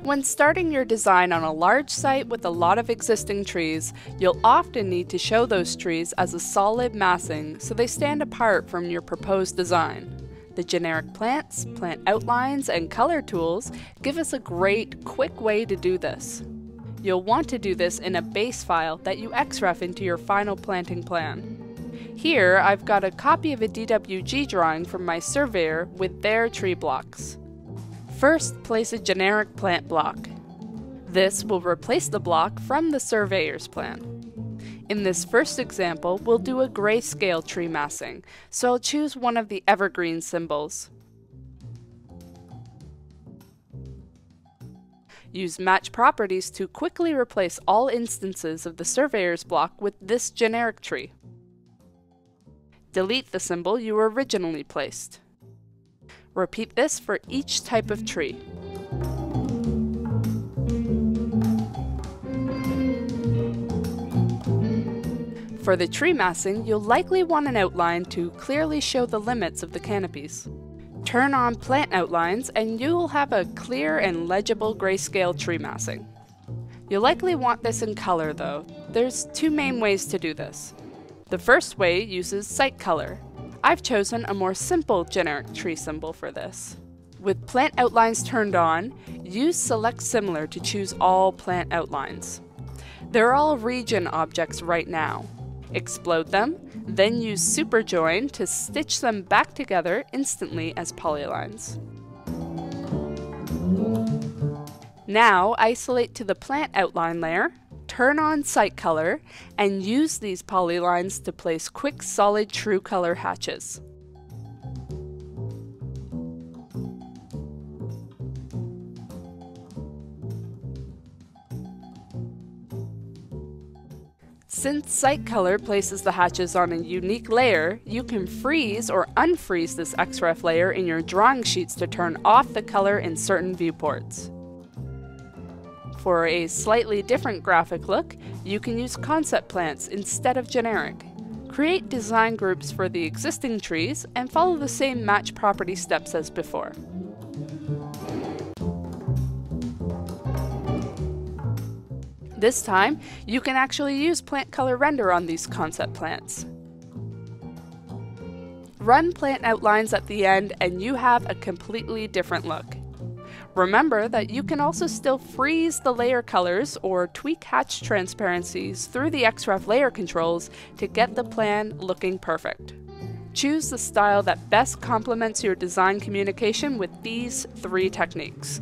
When starting your design on a large site with a lot of existing trees, you'll often need to show those trees as a solid massing so they stand apart from your proposed design. The generic plants, plant outlines, and color tools give us a great, quick way to do this. You'll want to do this in a base file that you XREF into your final planting plan. Here, I've got a copy of a DWG drawing from my surveyor with their tree blocks. First, place a generic plant block. This will replace the block from the surveyor's plan. In this first example, we'll do a grayscale tree massing, so I'll choose one of the evergreen symbols. Use Match Properties to quickly replace all instances of the surveyor's block with this generic tree. Delete the symbol you originally placed. Repeat this for each type of tree. For the tree massing, you'll likely want an outline to clearly show the limits of the canopies. Turn on plant outlines and you'll have a clear and legible grayscale tree massing. You'll likely want this in color though. There's two main ways to do this. The first way uses site color. I've chosen a more simple generic tree symbol for this. With plant outlines turned on, use Select Similar to choose all plant outlines. They're all region objects right now. Explode them, then use Superjoin to stitch them back together instantly as polylines. Now isolate to the plant outline layer, turn on site color, and use these polylines to place quick solid true color hatches. Since site color places the hatches on a unique layer, you can freeze or unfreeze this XREF layer in your drawing sheets to turn off the color in certain viewports. For a slightly different graphic look, you can use concept plants instead of generic. Create design groups for the existing trees and follow the same match property steps as before. This time, you can actually use plant color render on these concept plants. Run plant outlines at the end and you have a completely different look. Remember that you can also still freeze the layer colors or tweak hatch transparencies through the XREF layer controls to get the plan looking perfect. Choose the style that best complements your design communication with these three techniques.